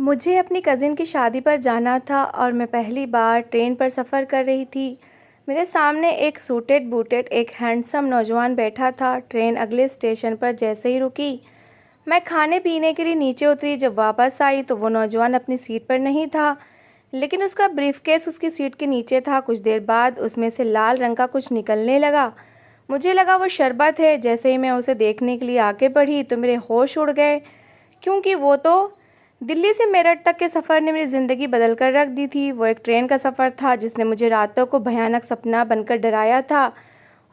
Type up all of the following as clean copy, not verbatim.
मुझे अपनी कज़िन की शादी पर जाना था और मैं पहली बार ट्रेन पर सफ़र कर रही थी। मेरे सामने एक सूटेड बूटेड एक हैंडसम नौजवान बैठा था। ट्रेन अगले स्टेशन पर जैसे ही रुकी, मैं खाने पीने के लिए नीचे उतरी। जब वापस आई तो वो नौजवान अपनी सीट पर नहीं था, लेकिन उसका ब्रीफकेस उसकी सीट के नीचे था। कुछ देर बाद उसमें से लाल रंग का कुछ निकलने लगा। मुझे लगा वो शरबत है। जैसे ही मैं उसे देखने के लिए आगे बढ़ी तो मेरे होश उड़ गए, क्योंकि वो तो दिल्ली से मेरठ तक के सफ़र ने मेरी ज़िंदगी बदल कर रख दी थी। वो एक ट्रेन का सफ़र था जिसने मुझे रातों को भयानक सपना बनकर डराया था,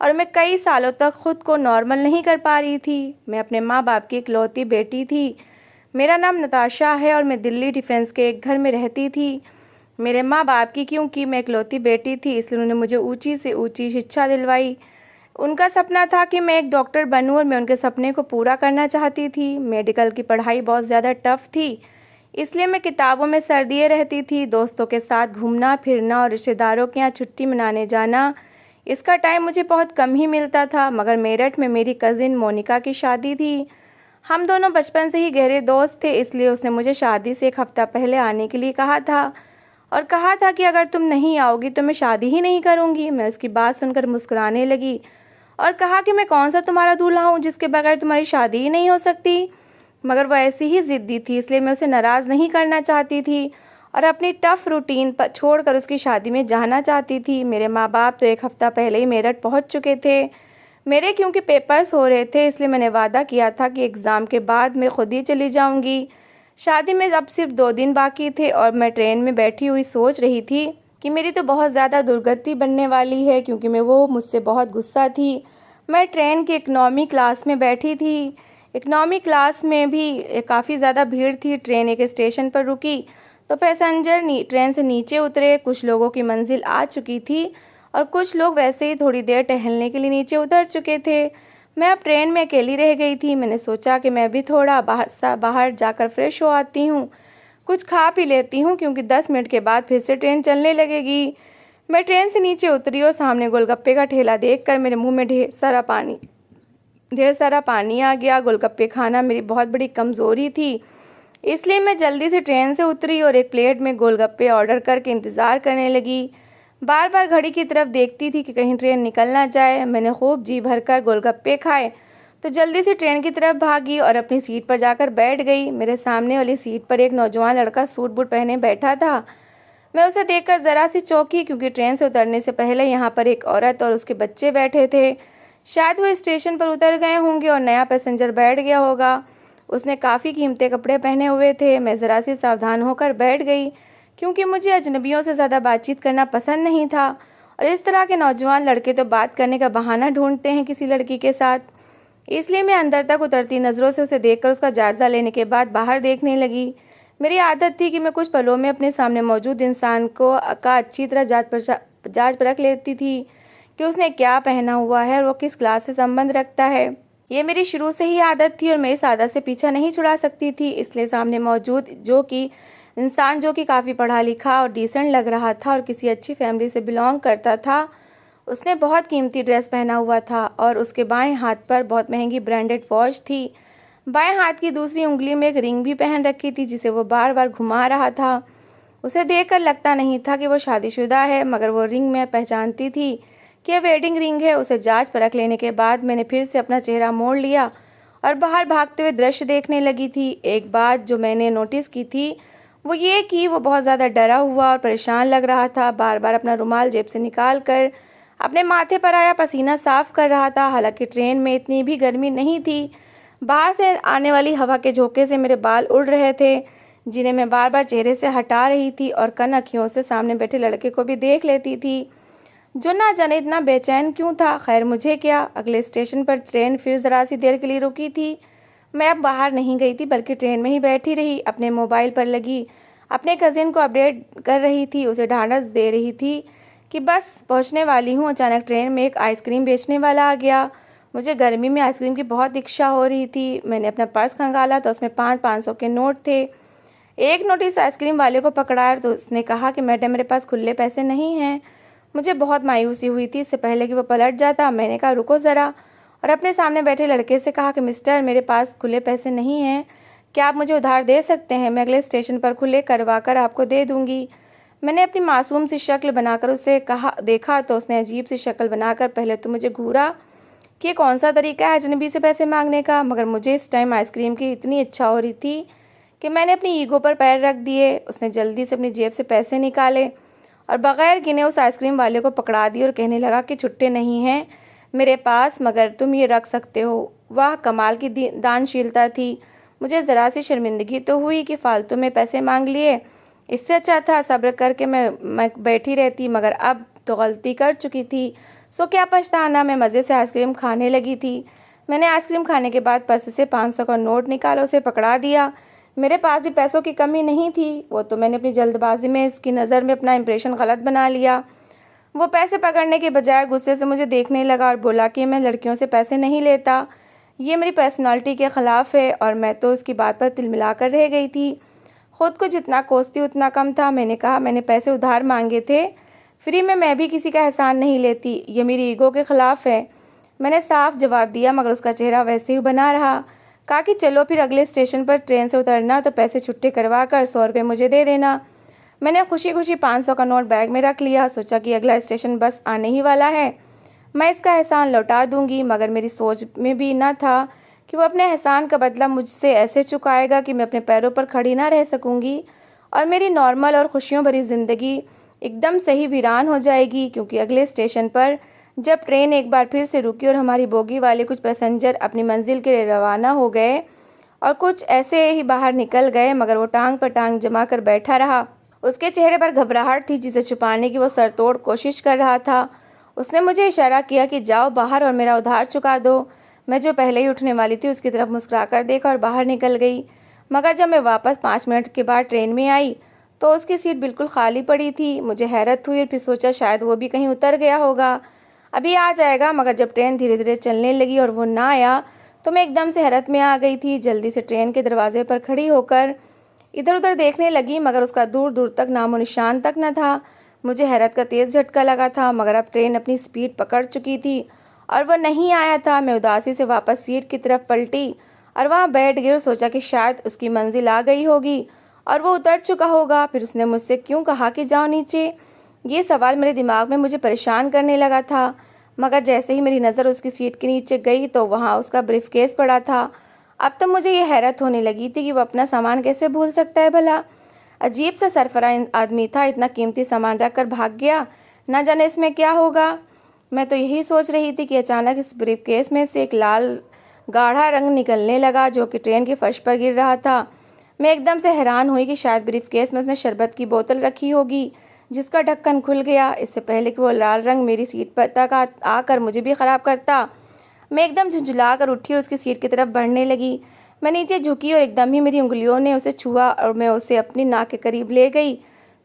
और मैं कई सालों तक खुद को नॉर्मल नहीं कर पा रही थी। मैं अपने माँ बाप की इकलौती बेटी थी। मेरा नाम नताशा है और मैं दिल्ली डिफेंस के एक घर में रहती थी। मेरे माँ बाप की, क्योंकि मैं इकलौती बेटी थी इसलिए उन्होंने मुझे ऊंची से ऊंची शिक्षा दिलवाई। उनका सपना था कि मैं एक डॉक्टर बनूं और मैं उनके सपने को पूरा करना चाहती थी। मेडिकल की पढ़ाई बहुत ज़्यादा टफ थी, इसलिए मैं किताबों में सर दिए रहती थी। दोस्तों के साथ घूमना फिरना और रिश्तेदारों के यहाँ छुट्टी मनाने जाना, इसका टाइम मुझे बहुत कम ही मिलता था। मगर मेरठ में मेरी कज़िन मोनिका की शादी थी। हम दोनों बचपन से ही गहरे दोस्त थे, इसलिए उसने मुझे शादी से एक हफ्ता पहले आने के लिए कहा था, और कहा था कि अगर तुम नहीं आओगी तो मैं शादी ही नहीं करूँगी। मैं उसकी बात सुनकर मुस्कुराने लगी और कहा कि मैं कौन सा तुम्हारा दूल्हा हूँ जिसके बगैर तुम्हारी शादी ही नहीं हो सकती। मगर वो ऐसी ही ज़िद्दी थी, इसलिए मैं उसे नाराज़ नहीं करना चाहती थी और अपनी टफ़ रूटीन पर छोड़कर उसकी शादी में जाना चाहती थी। मेरे माँ बाप तो एक हफ़्ता पहले ही मेरठ पहुँच चुके थे। मेरे क्योंकि पेपर्स हो रहे थे, इसलिए मैंने वादा किया था कि एग्ज़ाम के बाद मैं खुद ही चली जाऊँगी। शादी में अब सिर्फ 2 दिन बाकी थे और मैं ट्रेन में बैठी हुई सोच रही थी कि मेरी तो बहुत ज़्यादा दुर्गति बनने वाली है, क्योंकि वो मुझसे बहुत गुस्सा थी। मैं ट्रेन की इकनॉमी क्लास में बैठी थी। इकनॉमी क्लास में भी काफ़ी ज़्यादा भीड़ थी। ट्रेन एक स्टेशन पर रुकी तो पैसेंजर ट्रेन से नीचे उतरे। कुछ लोगों की मंजिल आ चुकी थी और कुछ लोग वैसे ही थोड़ी देर टहलने के लिए नीचे उतर चुके थे। मैं अब ट्रेन में अकेली रह गई थी। मैंने सोचा कि मैं भी थोड़ा बाहर जाकर फ्रेश हो आती हूँ, कुछ खा पी लेती हूँ, क्योंकि 10 मिनट के बाद फिर से ट्रेन चलने लगेगी। मैं ट्रेन से नीचे उतरी और सामने गोलगप्पे का ठेला देखकर मेरे मुंह में ढेर सारा पानी आ गया। गोलगप्पे खाना मेरी बहुत बड़ी कमज़ोरी थी, इसलिए मैं जल्दी से ट्रेन से उतरी और एक प्लेट में गोलगप्पे ऑर्डर करके इंतज़ार करने लगी। बार बार घड़ी की तरफ देखती थी कि कहीं ट्रेन निकल ना जाए। मैंने खूब जी भरकर गोलगप्पे खाए तो जल्दी से ट्रेन की तरफ भागी और अपनी सीट पर जाकर बैठ गई। मेरे सामने वाली सीट पर एक नौजवान लड़का सूट बूट पहने बैठा था। मैं उसे देखकर ज़रा सी चौंकी, क्योंकि ट्रेन से उतरने से पहले यहाँ पर एक औरत और उसके बच्चे बैठे थे। शायद वो स्टेशन पर उतर गए होंगे और नया पैसेंजर बैठ गया होगा। उसने काफ़ी कीमती कपड़े पहने हुए थे। मैं ज़रा सी सावधान होकर बैठ गई, क्योंकि मुझे अजनबियों से ज़्यादा बातचीत करना पसंद नहीं था, और इस तरह के नौजवान लड़के तो बात करने का बहाना ढूंढते हैं किसी लड़की के साथ। इसलिए मैं अंदर तक उतरती नज़रों से उसे देखकर उसका जायज़ा लेने के बाद बाहर देखने लगी। मेरी आदत थी कि मैं कुछ पलों में अपने सामने मौजूद इंसान का अच्छी तरह जांच परख लेती थी कि उसने क्या पहना हुआ है और वो किस क्लास से संबंध रखता है। ये मेरी शुरू से ही आदत थी और मैं इस आदत से पीछा नहीं छुड़ा सकती थी। इसलिए सामने मौजूद जो कि काफ़ी पढ़ा लिखा और डिसेंट लग रहा था और किसी अच्छी फैमिली से बिलोंग करता था, उसने बहुत कीमती ड्रेस पहना हुआ था और उसके बाएं हाथ पर बहुत महंगी ब्रांडेड वॉच थी। बाएं हाथ की दूसरी उंगली में एक रिंग भी पहन रखी थी, जिसे वो बार बार घुमा रहा था। उसे देखकर लगता नहीं था कि वो शादीशुदा है, मगर वो रिंग मैं पहचानती थी कि यह वेडिंग रिंग है। उसे जांच परख लेने के बाद मैंने फिर से अपना चेहरा मोड़ लिया और बाहर भागते हुए दृश्य देखने लगी थी। एक बात जो मैंने नोटिस की थी वो ये कि वो बहुत ज़्यादा डरा हुआ और परेशान लग रहा था। बार बार अपना रुमाल जेब से निकाल कर अपने माथे पर आया पसीना साफ कर रहा था। हालांकि ट्रेन में इतनी भी गर्मी नहीं थी। बाहर से आने वाली हवा के झोंके से मेरे बाल उड़ रहे थे, जिन्हें मैं बार बार चेहरे से हटा रही थी, और कनखियों से सामने बैठे लड़के को भी देख लेती थी, जो ना जाने इतना बेचैन क्यों था। खैर मुझे क्या, अगले स्टेशन पर ट्रेन फिर ज़रा सी देर के लिए रुकी थी। मैं अब बाहर नहीं गई थी, बल्कि ट्रेन में ही बैठी रही, अपने मोबाइल पर लगी अपने कज़िन को अपडेट कर रही थी, उसे ढांढस दे रही थी कि बस पहुंचने वाली हूं। अचानक ट्रेन में एक आइसक्रीम बेचने वाला आ गया। मुझे गर्मी में आइसक्रीम की बहुत इच्छा हो रही थी। मैंने अपना पर्स खंगाला तो उसमें 500 के नोट थे। एक नोट इस आइसक्रीम वाले को पकड़ाया तो उसने कहा कि मैडम मेरे पास खुले पैसे नहीं हैं। मुझे बहुत मायूसी हुई थी। इससे पहले कि वो पलट जाता, मैंने कहा रुको ज़रा, और अपने सामने बैठे लड़के से कहा कि मिस्टर, मेरे पास खुले पैसे नहीं हैं, क्या आप मुझे उधार दे सकते हैं? मैं अगले स्टेशन पर खुले करवा कर आपको दे दूँगी। मैंने अपनी मासूम सी शक्ल बनाकर उसे देखा तो उसने अजीब सी शक्ल बनाकर पहले तो मुझे घूरा कि ये कौन-सा तरीका है अजनबी से पैसे माँगने का, मगर मुझे इस टाइम आइसक्रीम की इतनी इच्छा हो रही थी कि मैंने अपनी ईगो पर पैर रख दिए। उसने जल्दी से अपनी जेब से पैसे निकाले और बगैर गिने उस आइसक्रीम वाले को पकड़ा दिए और कहने लगा कि छुट्टे नहीं हैं मेरे पास, मगर तुम ये रख सकते हो। वाह, कमाल की दानशीलता थी। मुझे ज़रा सी शर्मिंदगी तो हुई कि फालतू में पैसे मांग लिए। इससे अच्छा था सब्र करके मैं बैठी रहती, मगर अब तो गलती कर चुकी थी, सो क्या पछताना। मैं मज़े से आइसक्रीम खाने लगी थी। मैंने आइसक्रीम खाने के बाद पर्स से 500 का नोट निकाला, उसे पकड़ा दिया। मेरे पास भी पैसों की कमी नहीं थी, वो तो मैंने अपनी जल्दबाजी में इसकी नज़र में अपना इंप्रेशन गलत बना लिया। वो पैसे पकड़ने के बजाय गुस्से से मुझे देखने लगा और बोला कि मैं लड़कियों से पैसे नहीं लेता, ये मेरी पर्सनालिटी के ख़िलाफ़ है। और मैं तो उसकी बात पर तिलमिला कर रह गई थी। खुद को जितना कोसती उतना कम था। मैंने कहा, मैंने पैसे उधार मांगे थे, फ्री में मैं भी किसी का एहसान नहीं लेती, ये मेरी ईगो के ख़िलाफ़ है। मैंने साफ जवाब दिया, मगर उसका चेहरा वैसे ही बना रहा। कहा कि चलो फिर अगले स्टेशन पर ट्रेन से उतरना तो पैसे छुट्टे करवा कर 100 रुपये मुझे दे देना। मैंने खुशी खुशी 500 का नोट बैग में रख लिया। सोचा कि अगला स्टेशन बस आने ही वाला है, मैं इसका एहसान लौटा दूंगी। मगर मेरी सोच में भी न था कि वो अपने एहसान का बदला मुझसे ऐसे चुकाएगा कि मैं अपने पैरों पर खड़ी ना रह सकूंगी और मेरी नॉर्मल और खुशियों भरी ज़िंदगी एकदम से ही वीरान हो जाएगी। क्योंकि अगले स्टेशन पर जब ट्रेन एक बार फिर से रुकी और हमारी बोगी वाले कुछ पैसेंजर अपनी मंजिल के लिए रवाना हो गए और कुछ ऐसे ही बाहर निकल गए, मगर वो टांग पर टांग जमा कर बैठा रहा। उसके चेहरे पर घबराहट थी जिसे छुपाने की वो सरतोड़ कोशिश कर रहा था। उसने मुझे इशारा किया कि जाओ बाहर और मेरा उधार चुका दो। मैं जो पहले ही उठने वाली थी उसकी तरफ मुस्कुराकर देखा और बाहर निकल गई। मगर जब मैं वापस 5 मिनट के बाद ट्रेन में आई तो उसकी सीट बिल्कुल खाली पड़ी थी। मुझे हैरत हुई और फिर सोचा शायद वो भी कहीं उतर गया होगा, अभी आ जाएगा। मगर जब ट्रेन धीरे धीरे चलने लगी और वो ना आया तो मैं एकदम से हैरत में आ गई थी। जल्दी से ट्रेन के दरवाजे पर खड़ी होकर इधर उधर देखने लगी, मगर उसका दूर दूर तक नामो निशान तक न था। मुझे हैरत का तेज़ झटका लगा था, मगर अब ट्रेन अपनी स्पीड पकड़ चुकी थी और वह नहीं आया था। मैं उदासी से वापस सीट की तरफ पलटी और वहाँ बैठ गई और सोचा कि शायद उसकी मंजिल आ गई होगी और वो उतर चुका होगा। फिर उसने मुझसे क्यों कहा कि जाओ नीचे, ये सवाल मेरे दिमाग में मुझे परेशान करने लगा था। मगर जैसे ही मेरी नज़र उसकी सीट के नीचे गई तो वहाँ उसका ब्रीफकेस पड़ा था। अब तो मुझे ये हैरत होने लगी थी कि वो अपना सामान कैसे भूल सकता है भला। अजीब सा सरफरा आदमी था, इतना कीमती सामान रख कर भाग गया, ना जाने इसमें क्या होगा। मैं तो यही सोच रही थी कि अचानक इस ब्रीफकेस में से एक लाल गाढ़ा रंग निकलने लगा जो कि ट्रेन के फर्श पर गिर रहा था। मैं एकदम से हैरान हुई कि शायद ब्रीफकेस में उसने शरबत की बोतल रखी होगी जिसका ढक्कन खुल गया। इससे पहले कि वो लाल रंग मेरी सीट पर तक आकर मुझे भी ख़राब करता, मैं एकदम झुंझुला कर उठी और उसकी सीट की तरफ बढ़ने लगी। मैं नीचे झुकी और एकदम ही मेरी उंगलियों ने उसे छुआ और मैं उसे अपनी नाक के करीब ले गई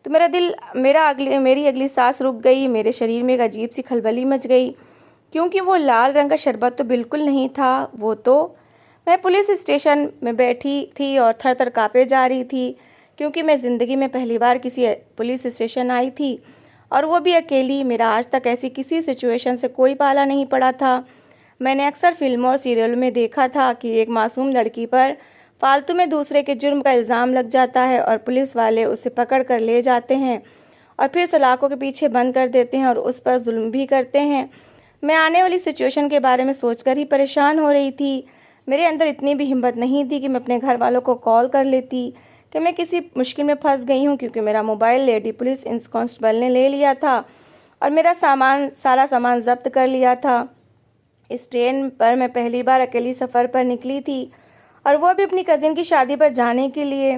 तो मेरी अगली सांस रुक गई। मेरे शरीर में एक अजीब सी खलबली मच गई क्योंकि वो लाल रंग का शरबत तो बिल्कुल नहीं था। वो तो मैं पुलिस स्टेशन में बैठी थी और थर थर काँपे जा रही थी क्योंकि मैं ज़िंदगी में पहली बार किसी पुलिस स्टेशन आई थी और वो भी अकेली। मेरा आज तक ऐसी किसी सिचुएशन से कोई पाला नहीं पड़ा था। मैंने अक्सर फिल्मों और सीरियलों में देखा था कि एक मासूम लड़की पर फालतू में दूसरे के जुर्म का इल्ज़ाम लग जाता है और पुलिस वाले उसे पकड़ कर ले जाते हैं और फिर सलाखों के पीछे बंद कर देते हैं और उस पर जुल्म भी करते हैं। मैं आने वाली सिचुएशन के बारे में सोचकर ही परेशान हो रही थी। मेरे अंदर इतनी भी हिम्मत नहीं थी कि मैं अपने घर वालों को कॉल कर लेती कि मैं किसी मुश्किल में फंस गई हूँ, क्योंकि मेरा मोबाइल लेडी पुलिस कांस्टेबल ने ले लिया था और मेरा सारा सामान जब्त कर लिया था। इस ट्रेन पर मैं पहली बार अकेली सफ़र पर निकली थी और वो भी अपनी कज़िन की शादी पर जाने के लिए।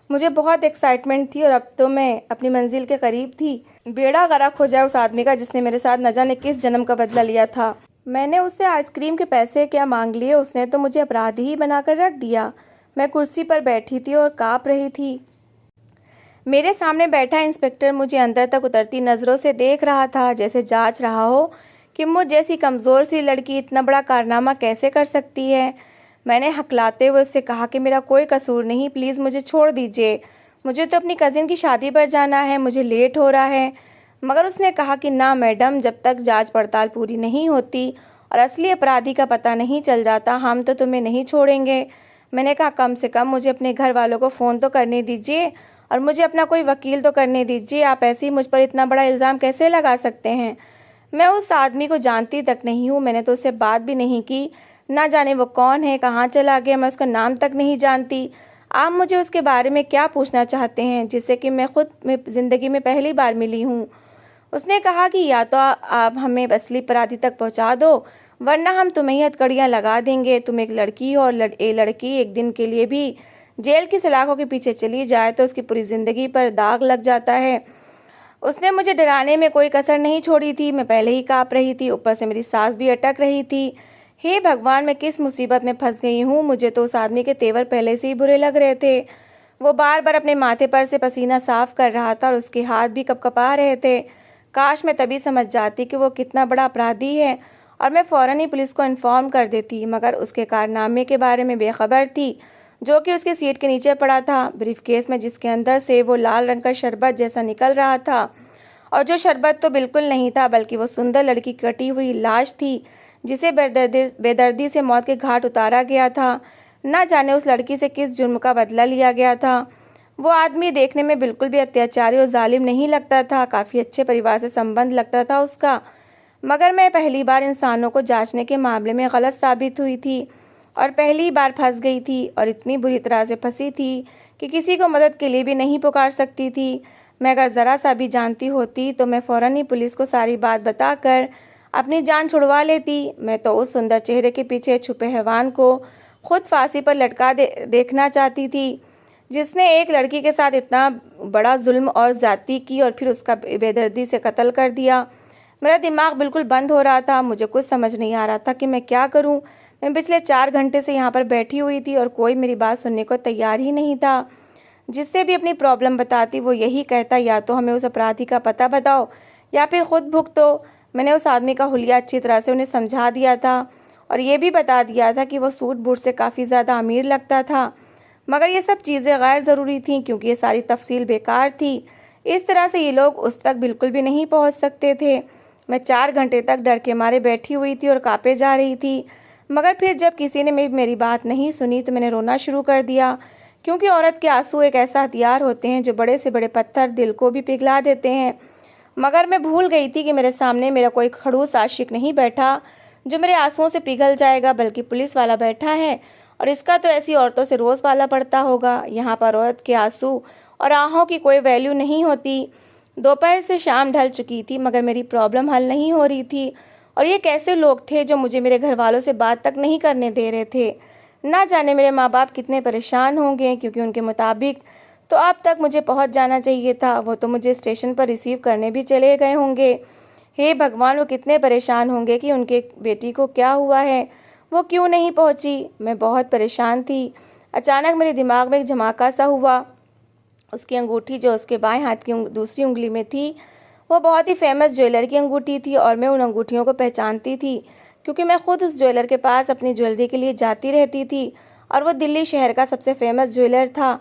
मुझे बहुत एक्साइटमेंट थी और अब तो मैं अपनी मंजिल के करीब थी। बेड़ा गर्क हो जाए उस आदमी का जिसने मेरे साथ न जाने किस जन्म का बदला लिया था। मैंने उससे आइसक्रीम के पैसे क्या मांग लिए, उसने तो मुझे अपराधी ही बनाकर रख दिया। मैं कुर्सी पर बैठी थी और काँप रही थी। मेरे सामने बैठा इंस्पेक्टर मुझे अंदर तक उतरती नज़रों से देख रहा था, जैसे जांच रहा हो कि मुझ जैसी कमज़ोर सी लड़की इतना बड़ा कारनामा कैसे कर सकती है। मैंने हकलाते हुए उससे कहा कि मेरा कोई कसूर नहीं, प्लीज़ मुझे छोड़ दीजिए, मुझे तो अपनी कज़िन की शादी पर जाना है, मुझे लेट हो रहा है। मगर उसने कहा कि ना मैडम, जब तक जांच पड़ताल पूरी नहीं होती और असली अपराधी का पता नहीं चल जाता हम तो तुम्हें नहीं छोड़ेंगे। मैंने कहा कम से कम मुझे अपने घर वालों को फ़ोन तो करने दीजिए और मुझे अपना कोई वकील तो करने दीजिए। आप ऐसे ही मुझ पर इतना बड़ा इल्ज़ाम कैसे लगा सकते हैं? मैं उस आदमी को जानती तक नहीं हूँ, मैंने तो उससे बात भी नहीं की। ना जाने वो कौन है, कहाँ चला गया, मैं उसका नाम तक नहीं जानती। आप मुझे उसके बारे में क्या पूछना चाहते हैं, जिससे कि मैं खुद में ज़िंदगी में पहली बार मिली हूँ? उसने कहा कि या तो आप हमें असली अपराधी तक पहुँचा दो, वरना हम तुम्हें ही हथकड़ियाँ लगा देंगे। तुम एक लड़की हो और लड़की एक दिन के लिए भी जेल की सलाखों के पीछे चली जाए तो उसकी पूरी ज़िंदगी पर दाग लग जाता है। उसने मुझे डराने में कोई कसर नहीं छोड़ी थी। मैं पहले ही काँप रही थी, ऊपर से मेरी सांस भी अटक रही थी। हे भगवान, मैं किस मुसीबत में फंस गई हूँ। मुझे तो उस आदमी के तेवर पहले से ही बुरे लग रहे थे। वो बार बार अपने माथे पर से पसीना साफ कर रहा था और उसके हाथ भी कँपकपा रहे थे। काश मैं तभी समझ जाती कि वो कितना बड़ा अपराधी है और मैं फ़ौरन ही पुलिस को इन्फॉर्म कर देती, मगर उसके कारनामे के बारे में बेखबर थी, जो कि उसकी सीट के नीचे पड़ा था, ब्रीफकेस में, जिसके अंदर से वो लाल रंग का शरबत जैसा निकल रहा था। और जो शरबत तो बिल्कुल नहीं था, बल्कि वो सुंदर लड़की की कटी हुई लाश थी, जिसे बेदर्दी से मौत के घाट उतारा गया था। ना जाने उस लड़की से किस जुर्म का बदला लिया गया था। वो आदमी देखने में बिल्कुल भी अत्याचारी और जालिम नहीं लगता था, काफ़ी अच्छे परिवार से संबंध लगता था उसका। मगर मैं पहली बार इंसानों को जांचने के मामले में गलत साबित हुई थी और पहली बार फंस गई थी, और इतनी बुरी तरह से फंसी थी कि किसी को मदद के लिए भी नहीं पुकार सकती थी। मैं अगर ज़रा सा भी जानती होती तो मैं फ़ौरन ही पुलिस को सारी बात बताकर अपनी जान छुड़वा लेती। मैं तो उस सुंदर चेहरे के पीछे छुपे हैवान को खुद फांसी पर लटका देखना चाहती थी, जिसने एक लड़की के साथ इतना बड़ा जुल्म और ज़्यादती की और फिर उसका बेदर्दी से कत्ल कर दिया। मेरा दिमाग बिल्कुल बंद हो रहा था, मुझे कुछ समझ नहीं आ रहा था कि मैं क्या करूं। मैं पिछले 4 घंटे से यहाँ पर बैठी हुई थी और कोई मेरी बात सुनने को तैयार ही नहीं था। जिससे भी अपनी प्रॉब्लम बताती वो यही कहता, या तो हमें उस अपराधी का पता बताओ या फिर खुद भुगतो। मैंने उस आदमी का हुलिया अच्छी तरह से उन्हें समझा दिया था और ये भी बता दिया था कि वो सूट बूट से काफ़ी ज़्यादा अमीर लगता था, मगर ये सब चीज़ें गैर ज़रूरी थीं क्योंकि ये सारी तफसील बेकार थी। इस तरह से ये लोग उस तक बिल्कुल भी नहीं पहुंच सकते थे। मैं 4 घंटे तक डर के मारे बैठी हुई थी और काँपे जा रही थी, मगर फिर जब किसी ने मेरी बात नहीं सुनी तो मैंने रोना शुरू कर दिया, क्योंकि औरत के आंसू एक ऐसा हथियार होते हैं जो बड़े से बड़े पत्थर दिल को भी पिघला देते हैं। मगर मैं भूल गई थी कि मेरे सामने मेरा कोई खड़ूस आशिक नहीं बैठा जो मेरे आंसुओं से पिघल जाएगा, बल्कि पुलिस वाला बैठा है, और इसका तो ऐसी औरतों से रोज़ पाला पड़ता होगा। यहाँ पर औरत के आंसू और आहों की कोई वैल्यू नहीं होती। दोपहर से शाम ढल चुकी थी, मगर मेरी प्रॉब्लम हल नहीं हो रही थी। और ये कैसे लोग थे जो मुझे मेरे घर वालों से बात तक नहीं करने दे रहे थे? ना जाने मेरे माँ बाप कितने परेशान होंगे, क्योंकि उनके मुताबिक तो अब तक मुझे पहुँच जाना चाहिए था। वो तो मुझे स्टेशन पर रिसीव करने भी चले गए होंगे। हे भगवान, वो कितने परेशान होंगे कि उनके बेटी को क्या हुआ है, वो क्यों नहीं पहुँची। मैं बहुत परेशान थी। अचानक मेरे दिमाग में एक झमाका सा हुआ। उसकी अंगूठी जो उसके बाएं हाथ की दूसरी उंगली में थी, वो बहुत ही फेमस ज्वेलर की अंगूठी थी, और मैं उन अंगूठियों को पहचानती थी क्योंकि मैं खुद उस ज्वेलर के पास अपनी ज्वेलरी के लिए जाती रहती थी, और वो दिल्ली शहर का सबसे फेमस ज्वेलर था।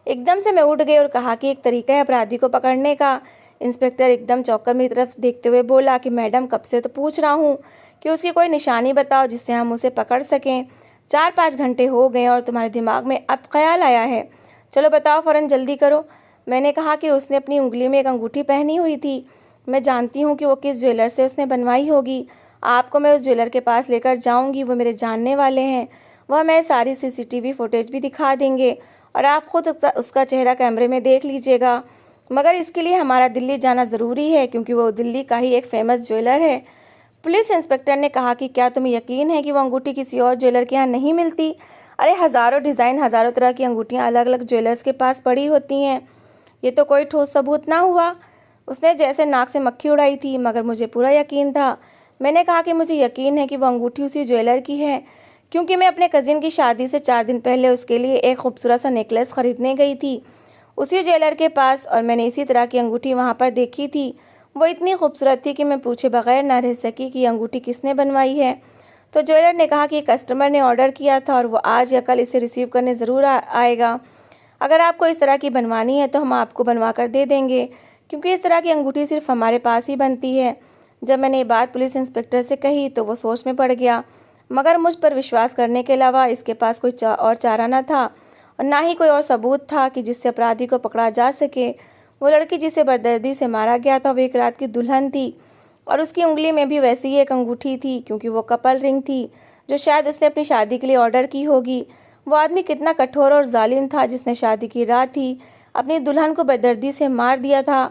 एकदम से मैं उठ गई और कहा कि एक तरीका है अपराधी को पकड़ने का। इंस्पेक्टर एकदम चौंक कर मेरी तरफ देखते हुए बोला कि मैडम, कब से तो पूछ रहा हूँ कि उसकी कोई निशानी बताओ जिससे हम उसे पकड़ सकें। 4-5 घंटे हो गए और तुम्हारे दिमाग में अब ख्याल आया है? चलो बताओ, फ़ौरन जल्दी करो। मैंने कहा कि उसने अपनी उंगली में एक अंगूठी पहनी हुई थी। मैं जानती हूँ कि वो किस ज्वेलर से उसने बनवाई होगी। आपको मैं उस ज्वेलर के पास लेकर जाऊँगी, वो मेरे जानने वाले हैं। वह मैं सारी सीसीटीवी फुटेज भी दिखा देंगे और आप खुद उसका चेहरा कैमरे में देख लीजिएगा। मगर इसके लिए हमारा दिल्ली जाना ज़रूरी है, क्योंकि वो दिल्ली का ही एक फ़ेमस ज्वेलर है। पुलिस इंस्पेक्टर ने कहा कि क्या तुम्हें यकीन है कि वो अंगूठी किसी और ज्वेलर के यहाँ नहीं मिलती? अरे हज़ारों डिज़ाइन, हज़ारों तरह की अंगूठियाँ अलग अलग ज्वेलर्स के पास पड़ी होती हैं। ये तो कोई ठोस सबूत ना हुआ। उसने जैसे नाक से मक्खी उड़ाई थी, मगर मुझे पूरा यकीन था। मैंने कहा कि मुझे यकीन है कि वो अंगूठी उसी ज्वेलर की है, क्योंकि मैं अपने कज़िन की शादी से 4 दिन पहले उसके लिए एक खूबसूरत सा नेकलेस ख़रीदने गई थी उसी ज्वेलर के पास, और मैंने इसी तरह की अंगूठी वहाँ पर देखी थी। वो इतनी खूबसूरत थी कि मैं पूछे बगैर ना रह सकी कि ये अंगूठी किसने बनवाई है। तो ज्वेलर ने कहा कि कस्टमर ने ऑर्डर किया था और वो आज या कल इसे रिसीव करने ज़रूर आएगा। अगर आपको इस तरह की बनवानी है तो हम आपको बनवा कर दे देंगे, क्योंकि इस तरह की अंगूठी सिर्फ हमारे पास ही बनती है। जब मैंने ये बात पुलिस इंस्पेक्टर से कही तो वो सोच में पड़ गया। मगर मुझ पर विश्वास करने के अलावा इसके पास कोई और चारा न था और ना ही कोई और सबूत था कि जिससे अपराधी को पकड़ा जा सके। वो लड़की जिसे बददर्दी से मारा गया था वो एक रात की दुल्हन थी और उसकी उंगली में भी वैसी ही एक अंगूठी थी, क्योंकि वो कपल रिंग थी जो शायद उसने अपनी शादी के लिए ऑर्डर की होगी। वो आदमी कितना कठोर और जालिम था जिसने शादी की रात ही अपनी दुल्हन को बेदर्दी से मार दिया था।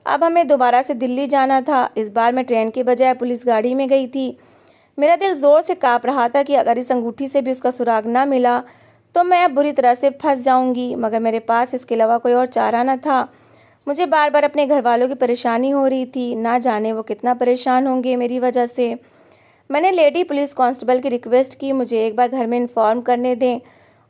अब हमें दोबारा से दिल्ली जाना था। इस बार मैं ट्रेन के बजाय पुलिस गाड़ी में गई थी। मेरा दिल ज़ोर से काँप रहा था कि अगर इस अंगूठी से भी उसका सुराग ना मिला तो मैं अब बुरी तरह से फंस जाऊंगी, मगर मेरे पास इसके अलावा कोई और चारा न था। मुझे बार बार अपने घर वालों की परेशानी हो रही थी, ना जाने वो कितना परेशान होंगे मेरी वजह से। मैंने लेडी पुलिस कांस्टेबल की रिक्वेस्ट की मुझे एक बार घर में इन्फॉर्म करने दें,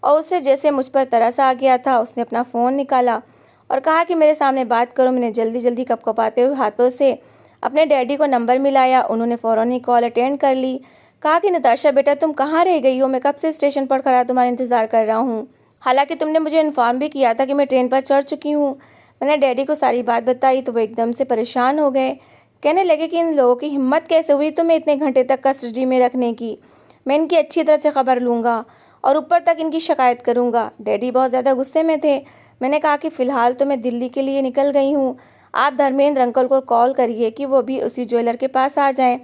और उससे जैसे मुझ पर तरस आ गया था उसने अपना फ़ोन निकाला और कहा कि मेरे सामने बात करो। मैंने जल्दी जल्दी कपकपाते हुए हाथों से अपने डैडी को नंबर मिलाया। उन्होंने फ़ौरन ही कॉल अटेंड कर ली। कहा कि नताशा बेटा तुम कहाँ रह गई हो, मैं कब से स्टेशन पर खड़ा तुम्हारा इंतज़ार कर रहा हूँ। हालांकि तुमने मुझे इन्फॉर्म भी किया था कि मैं ट्रेन पर चढ़ चुकी हूँ। मैंने डैडी को सारी बात बताई तो वो एकदम से परेशान हो गए। कहने लगे कि इन लोगों की हिम्मत कैसे हुई तुम्हें इतने घंटे तक कस्टडी में रखने की। मैं इनकी अच्छी तरह से खबर लूँगा और ऊपर तक इनकी शिकायत करूँगा। डैडी बहुत ज़्यादा गुस्से में थे। मैंने कहा कि फ़िलहाल तो मैं दिल्ली के लिए निकल गई हूँ, आप धर्मेंद्र अंकल को कॉल करिए कि वो भी उसी ज्वेलर के पास आ जाएं।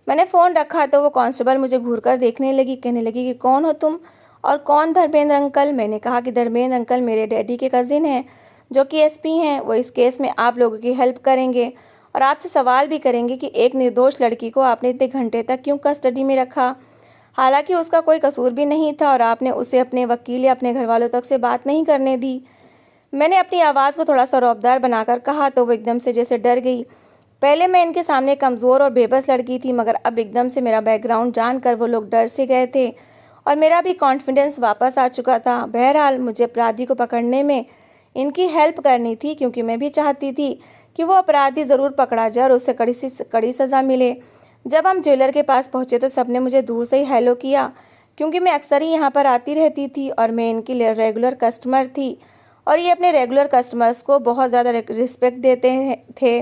मैंने फ़ोन रखा तो वो कांस्टेबल मुझे घूर कर देखने लगी। कहने लगी कि कौन हो तुम और कौन धर्मेंद्र अंकल। मैंने कहा कि धर्मेंद्र अंकल मेरे डैडी के कज़िन हैं जो कि एसपी हैं। वो इस केस में आप लोगों की हेल्प करेंगे और आपसे सवाल भी करेंगे कि एक निर्दोष लड़की को आपने इतने घंटे तक क्यों कस्टडी में रखा, हालांकि उसका कोई कसूर भी नहीं था और आपने उसे अपने वकील या अपने घर वालों तक से बात नहीं करने दी। मैंने अपनी आवाज़ को थोड़ा सा रौबदार बनाकर कहा तो वो एकदम से जैसे डर गई। पहले मैं इनके सामने कमज़ोर और बेबस लड़की थी, मगर अब एकदम से मेरा बैकग्राउंड जानकर वो लोग डर से गए थे और मेरा भी कॉन्फिडेंस वापस आ चुका था। बहरहाल मुझे अपराधी को पकड़ने में इनकी हेल्प करनी थी, क्योंकि मैं भी चाहती थी कि वो अपराधी ज़रूर पकड़ा जाए और उसे कड़ी सज़ा मिले। जब हम ज्वेलर के पास पहुँचे तो सबने मुझे दूर से ही हेलो किया, क्योंकि मैं अक्सर ही यहाँ पर आती रहती थी और मैं इनकी रेगुलर कस्टमर थी और ये अपने रेगुलर कस्टमर्स को बहुत ज़्यादा रिस्पेक्ट देते थे।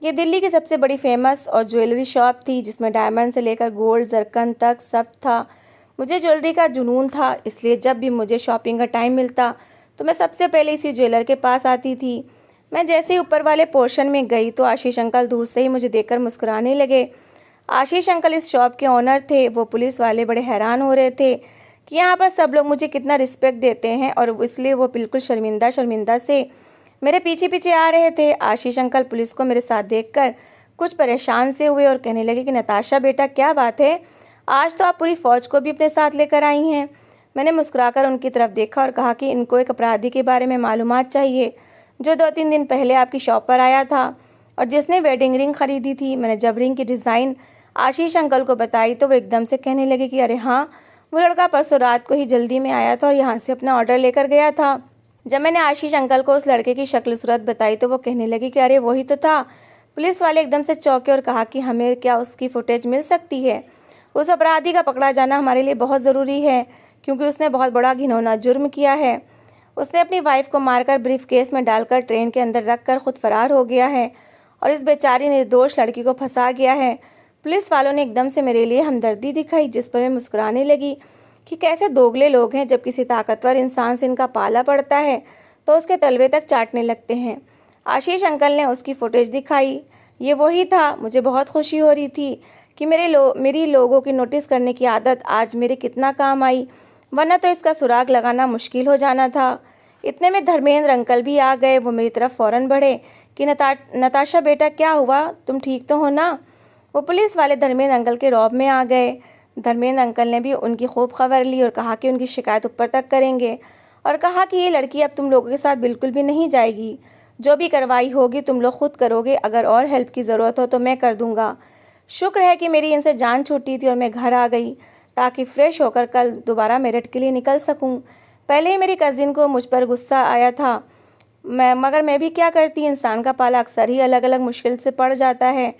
ये दिल्ली की सबसे बड़ी फेमस और ज्वेलरी शॉप थी जिसमें डायमंड से लेकर गोल्ड जरकन तक सब था। मुझे ज्वेलरी का जुनून था, इसलिए जब भी मुझे शॉपिंग का टाइम मिलता तो मैं सबसे पहले इसी ज्वेलर के पास आती थी। मैं जैसे ही ऊपर वाले पोर्शन में गई तो आशीष अंकल दूर से ही मुझे देखकर मुस्कुराने लगे। आशीष अंकल इस शॉप के ओनर थे। वो पुलिस वाले बड़े हैरान हो रहे थे कि यहाँ पर सब लोग मुझे कितना रिस्पेक्ट देते हैं और इसलिए वो बिल्कुल शर्मिंदा शर्मिंदा से मेरे पीछे पीछे आ रहे थे। आशीष अंकल पुलिस को मेरे साथ देखकर कुछ परेशान से हुए और कहने लगे कि नताशा बेटा क्या बात है, आज तो आप पूरी फ़ौज को भी अपने साथ लेकर आई हैं। मैंने मुस्कुराकर उनकी तरफ देखा और कहा कि इनको एक अपराधी के बारे में मालूमात चाहिए जो 2-3 दिन पहले आपकी शॉप पर आया था और जिसने वेडिंग रिंग खरीदी थी। मैंने जब रिंग की डिज़ाइन आशीष अंकल को बताई तो वो एकदम से कहने लगे कि अरे हाँ, वो लड़का परसों रात को ही जल्दी में आया था और यहाँ से अपना ऑर्डर लेकर गया था। जब मैंने आशीष अंकल को उस लड़के की शक्ल सूरत बताई तो वो कहने लगे कि अरे वही तो था। पुलिस वाले एकदम से चौंके और कहा कि हमें क्या उसकी फुटेज मिल सकती है। उस अपराधी का पकड़ा जाना हमारे लिए बहुत ज़रूरी है, क्योंकि उसने बहुत बड़ा घिनौना जुर्म किया है। उसने अपनी वाइफ को मारकर ब्रीफ केस में डालकर ट्रेन के अंदर रखकर खुद फरार हो गया है और इस बेचारी निर्दोष लड़की को फंसा गया है। पुलिस वालों ने एकदम से मेरे लिए हमदर्दी दिखाई, जिस पर मैं मुस्कुराने लगी कि कैसे दोगले लोग हैं, जब किसी ताकतवर इंसान से इनका पाला पड़ता है तो उसके तलवे तक चाटने लगते हैं। आशीष अंकल ने उसकी फुटेज दिखाई। ये वही था। मुझे बहुत खुशी हो रही थी कि मेरी लोगों की नोटिस करने की आदत आज मेरे कितना काम आई, वरना तो इसका सुराग लगाना मुश्किल हो जाना था। इतने में धर्मेंद्र अंकल भी आ गए। वो मेरी तरफ फ़ौरन बढ़े कि नताशा बेटा क्या हुआ, तुम ठीक तो हो ना। वो पुलिस वाले धर्मेंद्र अंकल के रौब में आ गए। धर्मेंद्र अंकल ने भी उनकी खूब खबर ली और कहा कि उनकी शिकायत ऊपर तक करेंगे और कहा कि ये लड़की अब तुम लोगों के साथ बिल्कुल भी नहीं जाएगी। जो भी कार्रवाई होगी तुम लोग खुद करोगे, अगर और हेल्प की ज़रूरत हो तो मैं कर दूंगा। शुक्र है कि मेरी इनसे जान छूटी थी और मैं घर आ गई ताकि फ़्रेश होकर कल दोबारा मेरठ के लिए निकल सकूं। पहले ही मेरी कज़िन को मुझ पर गुस्सा आया था, मगर मैं भी क्या करती, इंसान का पाला अक्सर ही अलग अलग मुश्किल से पड़ जाता है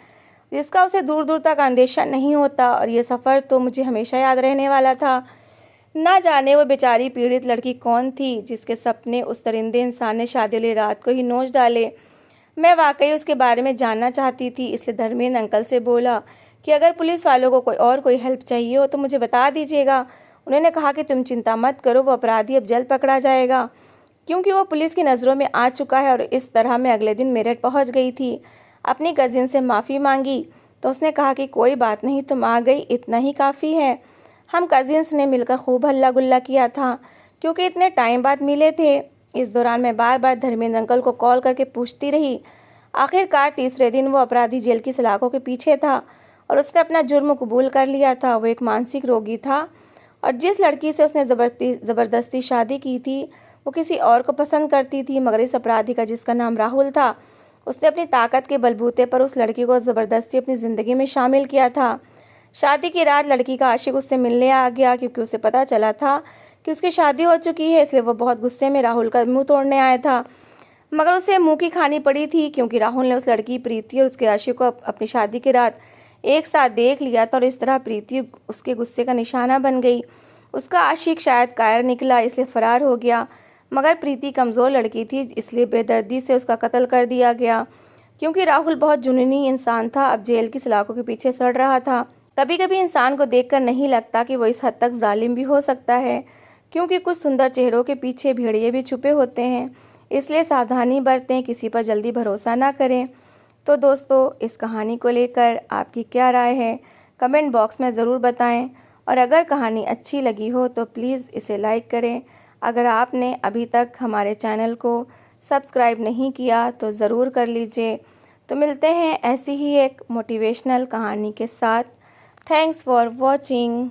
जिसका उसे दूर दूर तक अंदेशा नहीं होता। और ये सफ़र तो मुझे हमेशा याद रहने वाला था। ना जाने वो बेचारी पीड़ित लड़की कौन थी जिसके सपने उस दरिंदे इंसान ने शादी वाली रात को ही नोच डाले। मैं वाकई उसके बारे में जानना चाहती थी, इसलिए धर्मेंद्र अंकल से बोला कि अगर पुलिस वालों को कोई हेल्प चाहिए हो तो मुझे बता दीजिएगा। उन्होंने कहा कि तुम चिंता मत करो, वो अपराधी अब जल्द पकड़ा जाएगा, क्योंकि वो पुलिस की नज़रों में आ चुका है। और इस तरह मैं अगले दिन मेरठ पहुंच गई थी। अपनी कज़िन से माफ़ी मांगी तो उसने कहा कि कोई बात नहीं, तुम आ गई, इतना ही काफ़ी है। हम कज़िन्स ने मिलकर खूब हल्ला गुल्ला किया था, क्योंकि इतने टाइम बाद मिले थे। इस दौरान मैं बार बार धर्मेंद्र अंकल को कॉल करके पूछती रही। आखिरकार तीसरे दिन वो अपराधी जेल की सलाखों के पीछे था और उसने अपना जुर्म कबूल कर लिया था। वो एक मानसिक रोगी था और जिस लड़की से उसने ज़बरदस्ती शादी की थी वो किसी और को पसंद करती थी। मगर इस अपराधी का, जिसका नाम राहुल था, उसने अपनी ताकत के बलबूते पर उस लड़की को ज़बरदस्ती अपनी ज़िंदगी में शामिल किया था। शादी की रात लड़की का आशिक उससे मिलने आ गया, क्योंकि उसे पता चला था कि उसकी शादी हो चुकी है। इसलिए वो बहुत गुस्से में राहुल का मुंह तोड़ने आया था, मगर उसे मुंह की खानी पड़ी थी, क्योंकि राहुल ने उस लड़की प्रीति और उसके आशिक को अपनी शादी की रात एक साथ देख लिया था। और इस तरह प्रीति उसके गुस्से का निशाना बन गई। उसका आशिक शायद कायर निकला, इसलिए फरार हो गया। मगर प्रीति कमज़ोर लड़की थी, इसलिए बेदर्दी से उसका कत्ल कर दिया गया। क्योंकि राहुल बहुत जुनूनी इंसान था, अब जेल की सलाखों के पीछे सड़ रहा था। कभी कभी इंसान को देखकर नहीं लगता कि वो इस हद तक जालिम भी हो सकता है, क्योंकि कुछ सुंदर चेहरों के पीछे भेड़िए भी छुपे होते हैं। इसलिए सावधानी बरतें, किसी पर जल्दी भरोसा ना करें। तो दोस्तों, इस कहानी को लेकर आपकी क्या राय है, कमेंट बॉक्स में ज़रूर बताएं। और अगर कहानी अच्छी लगी हो तो प्लीज़ इसे लाइक करें। अगर आपने अभी तक हमारे चैनल को सब्सक्राइब नहीं किया तो ज़रूर कर लीजिए। तो मिलते हैं ऐसी ही एक मोटिवेशनल कहानी के साथ। Thanks for watching.